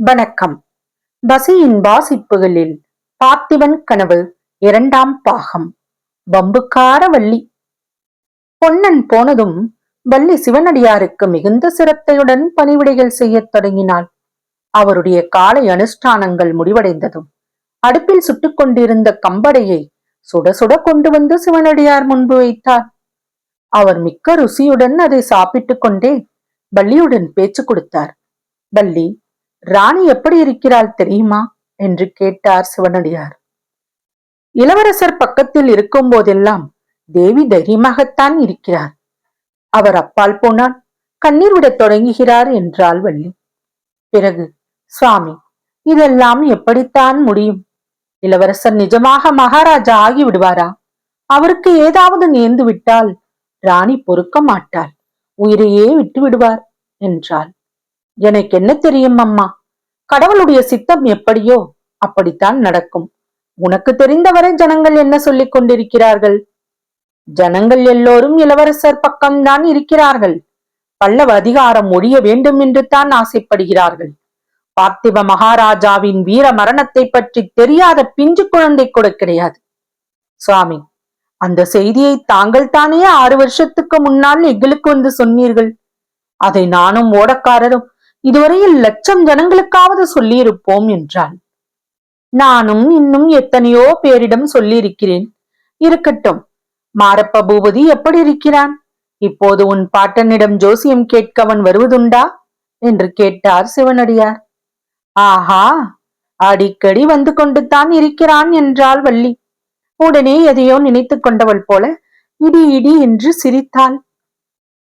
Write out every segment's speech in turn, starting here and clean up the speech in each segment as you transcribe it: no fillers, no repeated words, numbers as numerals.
வணக்கம். பசியின் வாசிப்புகளில் பார்த்திபன் கனவு இரண்டாம் பாகம். வம்புக்கார வள்ளி. பொன்னன் போனதும் வள்ளி சிவனடியாருக்கு மிகுந்த சிரத்தையுடன் பணிவிடைகள் செய்யத் தொடங்கினாள். அவருடைய காலை அனுஷ்டானங்கள் முடிவடைந்ததும் அடுப்பில் சுட்டுக் கொண்டிருந்த கம்படையை சுட சுட கொண்டு வந்து சிவனடியார் முன்பு வைத்தார். அவர் மிக்க ருசியுடன் அதை சாப்பிட்டுக் கொண்டே வள்ளியுடன் பேச்சு கொடுத்தார். வள்ளி, ராணி எப்படி இருக்கிறாள் தெரியுமா என்று கேட்டார் சிவனடியார். இளவரசர் பக்கத்தில் இருக்கும் போதெல்லாம் தேவி தைரியமாகத்தான் இருக்கிறார். அவர் அப்பால் போனால் கண்ணீர் விடத் தொடங்குகிறார் என்றாள் வள்ளி. பிறகு, சுவாமி, இதெல்லாம் எப்படித்தான் முடியும்? இளவரசர் நிஜமாக மகாராஜா ஆகி விடுவாரா? அவருக்கு ஏதாவது நேர்ந்து விட்டால் ராணி பொறுக்க மாட்டாள், உயிரையே விட்டு விடுவார் என்றாள். எனக்கு என்ன தெரியும் அம்மா? கடவுளுடைய சித்தம் எப்படியோ அப்படித்தான் நடக்கும். உனக்கு தெரிந்தவரை ஜனங்கள் என்ன சொல்லிக் கொண்டிருக்கிறார்கள்? ஜனங்கள் எல்லோரும் இளவரசர் பக்கம்தான் இருக்கிறார்கள். பல்லவ அதிகாரம் ஒழிய வேண்டும் என்று தான் ஆசைப்படுகிறார்கள். பார்த்திப மகாராஜாவின் வீர மரணத்தை பற்றி தெரியாத பிஞ்சு குழந்தை கூட கிடையாது. சுவாமி, அந்த செய்தியை தாங்கள் தானே 6 வருஷத்துக்கு முன்னால் எங்களுக்கு வந்து சொன்னீர்கள். அதை நானும் ஓடக்காரரும் இதுவரையில் 1,00,000 ஜனங்களுக்காவது சொல்லியிருப்போம் என்றாள். நானும் இன்னும் எத்தனையோ பேரிடம் சொல்லியிருக்கிறேன். இருக்கட்டும், மாரப்ப பூபதி எப்படி இருக்கிறான்? இப்போது உன் பாட்டனிடம் ஜோசியம் கேட்க அவன் வருவதுண்டா என்று கேட்டார் சிவனடியார். ஆஹா, அடிக்கடி வந்து கொண்டு தான் இருக்கிறான் என்றாள் வள்ளி. உடனே எதையோ நினைத்து கொண்டவள் போல இடி இடி என்று சிரித்தாள்.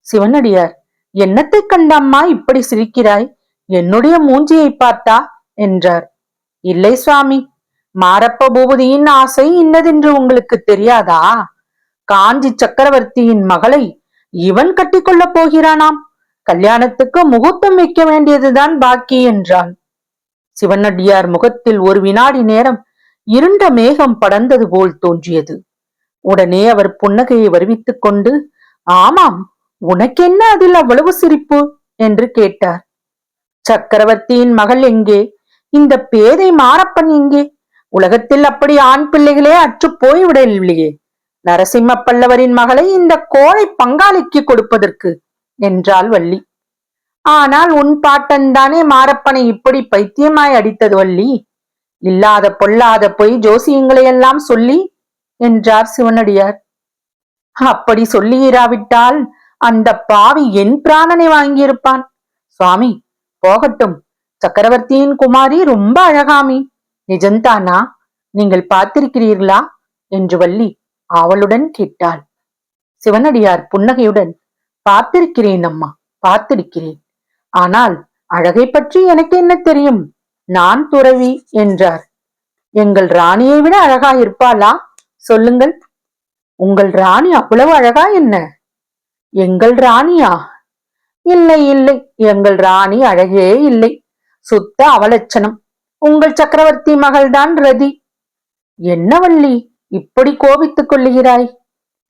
சிவனடியார், என்னத்தை கண்டம்மா இப்படி சிரிக்கிறாய்? என்னுடைய மூஞ்சியை பார்த்தா என்றார். இல்லை சுவாமி, மாரப்ப பூபதியின் ஆசை இன்னதென்று உங்களுக்கு தெரியாதா? காஞ்சி சக்கரவர்த்தியின் மகளை இவன் கட்டிக்கொள்ளப் போகிறானாம். கல்யாணத்துக்கு முகூர்த்தம் வைக்க வேண்டியதுதான் பாக்கி என்றான். சிவனடியார் முகத்தில் ஒரு வினாடி நேரம் இருண்ட மேகம் படர்ந்தது போல் தோன்றியது. உடனே அவர் புன்னகையை வருவித்துக் கொண்டு, ஆமாம், உனக்கென்ன அதில் அவ்வளவு சிரிப்பு என்று கேட்டார். சக்கரவர்த்தியின் மகள் எங்கே? இந்த பேதை மாரப்பன் எங்கே? உலகத்தில் அப்படி ஆண் பிள்ளைகளே அற்று போய்விடவில்லையே. நரசிம்ம பல்லவரின் மகளை இந்த கோழை பங்காளிக்கு கொடுப்பதற்கு என்றாள் வள்ளி. ஆனால் உன் பாட்டன் தானே மாரப்பனை இப்படி பைத்தியமாய் அடித்தது வள்ளி. இல்லாத பொல்லாத பொய் ஜோசியங்களை எல்லாம் சொல்லி என்றார் சிவனடியார். அப்படி சொல்லியிராவிட்டால் அந்த பாவி என் பிராணனை வாங்கியிருப்பான். சுவாமி, போகட்டும். சக்கரவர்த்தியின் குமாரி ரொம்ப அழகாமி. நிஜந்தானா? நீங்கள் பார்த்திருக்கிறீர்களா என்று வள்ளி ஆவலுடன் கேட்டாள். சிவனடியார் புன்னகையுடன், பார்த்திருக்கிறேன் அம்மா, பார்த்திருக்கிறேன். ஆனால் அழகை பற்றி எனக்கு என்ன தெரியும்? நான் துறவி என்றார். எங்கள் ராணியை விட அழகா இருப்பாளா? சொல்லுங்கள். உங்கள் ராணி அவ்வளவு அழகா என்ன? எங்கள் ராணியா? இல்லை இல்லை, எங்கள் ராணி அழகே இல்லை. சுத்த அவலட்சணம். உங்கள் சக்கரவர்த்தி மகள்தான் ரதி. என்ன வள்ளி, இப்படி கோபித்துக் கொள்ளுகிறாய்?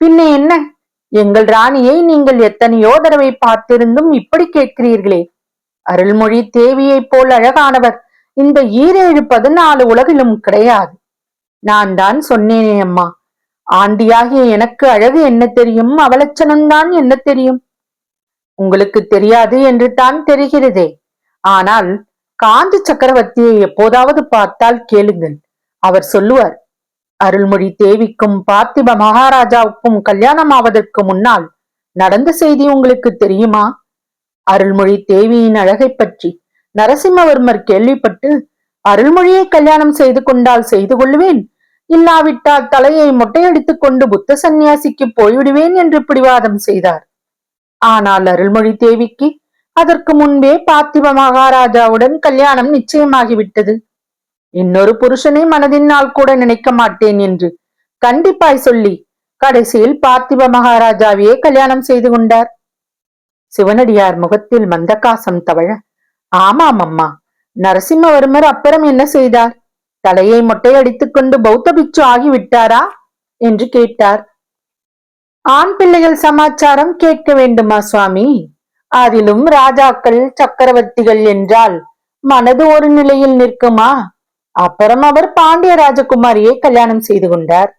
பின்ன என்ன? எங்கள் ராணியை நீங்கள் எத்தனையோ தடவை பார்த்திருந்தும் இப்படி கேட்கிறீர்களே. அருள்மொழி தேவியை போல் அழகானவர் இந்த 14 உலகிலும் கிடையாது. நான் தான் சொன்னேனே அம்மா, ஆண்டியாகிய எனக்கு அழகு என்ன தெரியும், அவலட்சணம்தான் என்ன தெரியும்? உங்களுக்கு தெரியாது என்று தான் தெரிகிறதே. ஆனால் காஞ்சி சக்கரவர்த்தியை எப்போதாவது பார்த்தால் கேளுங்கள். அவர் சொல்லுவார், அருள்மொழி தேவிக்கும் பார்த்திப மகாராஜாவுக்கும் கல்யாணம் ஆவதற்கு முன்னால் நடந்த செய்தி உங்களுக்கு தெரியுமா? அருள்மொழி தேவியின் அழகை பற்றி நரசிம்மவர்மர் கேள்விப்பட்டு, அருள்மொழியை கல்யாணம் செய்து கொண்டால் செய்து கொள்ளுவேன், இல்லாவிட்டால் தலையை மொட்டையடித்துக் கொண்டு புத்த சந்நியாசிக்கு போய்விடுவேன் என்று பிடிவாதம் செய்தார். ஆனால் அருள்மொழி தேவிக்கு அதற்கு முன்பே பார்த்திப மகாராஜாவுடன் கல்யாணம் நிச்சயமாகிவிட்டது. இன்னொரு புருஷனை மனதினால் கூட நினைக்க மாட்டேன் என்று கண்டிப்பாய் சொல்லி கடைசியில் பார்த்திப மகாராஜாவையே கல்யாணம் செய்து கொண்டார். சிவனடியார் முகத்தில் மந்தகாசம் தவழ, ஆமாம் அம்மா, நரசிம்மவர்மர் அப்புறம் என்ன செய்தார்? தலையை மொட்டையடித்துக் கொண்டு பௌத்த பிட்சு ஆகிவிட்டாரா என்று கேட்டார். ஆண் பிள்ளைகள் சமாச்சாரம் கேட்க வேண்டுமா சுவாமி? அதிலும் ராஜாக்கள் சக்கரவர்த்திகள் என்றால் மனது ஒரு நிலையில் நிற்குமா? அப்புறம் அவர் பாண்டிய ராஜகுமாரியை கல்யாணம் செய்து கொண்டார்.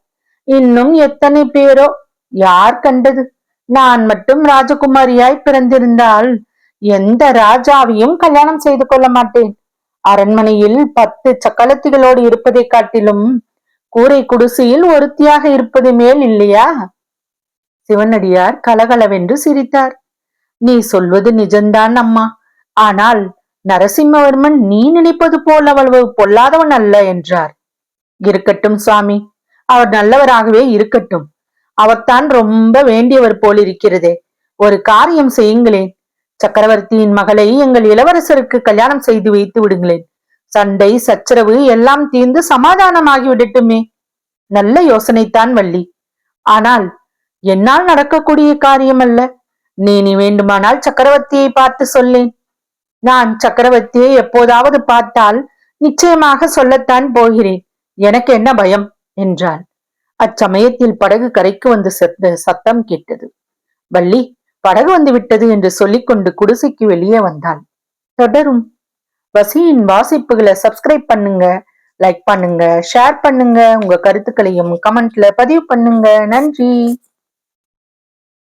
இன்னும் எத்தனை பேரோ, யார் கண்டது? நான் மட்டும் ராஜகுமாரியாய் பிறந்திருந்தால் எந்த ராஜாவையும் கல்யாணம் செய்து கொள்ள மாட்டேன். அரண்மனையில் 10 சக்கலத்திகளோடு இருப்பதை காட்டிலும் கூரை குடிசையில் ஒருத்தியாக இருப்பது மேல் இல்லையா? சிவனடியார் கலகலவென்று சிரித்தார். நீ சொல்வது நிஜம்தான் அம்மா. ஆனால் நரசிம்மவர்மன் நீ நினைப்பது போல் அவ்வளவு பொல்லாதவன் அல்ல என்றார். இருக்கட்டும் சுவாமி, அவர் நல்லவராகவே இருக்கட்டும். அவர்தான் ரொம்ப வேண்டியவர் போலிருக்கிறதே. ஒரு காரியம் செய்யுங்களேன். சக்கரவர்த்தியின் மகளை எங்கள் இளவரசருக்கு கல்யாணம் செய்து வைத்து விடுங்களேன். சண்டை சச்சரவு எல்லாம் தீர்ந்து சமாதானமாகி விடட்டுமே. நல்ல யோசனைத்தான் வள்ளி. ஆனால் என்னால் நடக்கக்கூடிய காரியம் அல்ல. நீ வேண்டுமானால் சக்கரவர்த்தியை பார்த்து சொல்லேன். நான் சக்கரவர்த்தியை எப்போதாவது பார்த்தால் நிச்சயமாக சொல்லத்தான் போகிறேன். எனக்கு என்ன பயம் என்றாள். அச்சமயத்தில் படகு கரைக்கு வந்து சத்தம் கேட்டது. வள்ளி, படகு வந்து விட்டது என்று சொல்லிக்கொண்டு குடிசைக்கு வெளியே வந்தாள். தொடரும். வசியின் வாசிப்புகளை சப்ஸ்கிரைப் பண்ணுங்க, லைக் பண்ணுங்க, ஷேர் பண்ணுங்க, உங்க கருத்துக்களையும் கமெண்ட்ல பதிவு பண்ணுங்க. நன்றி.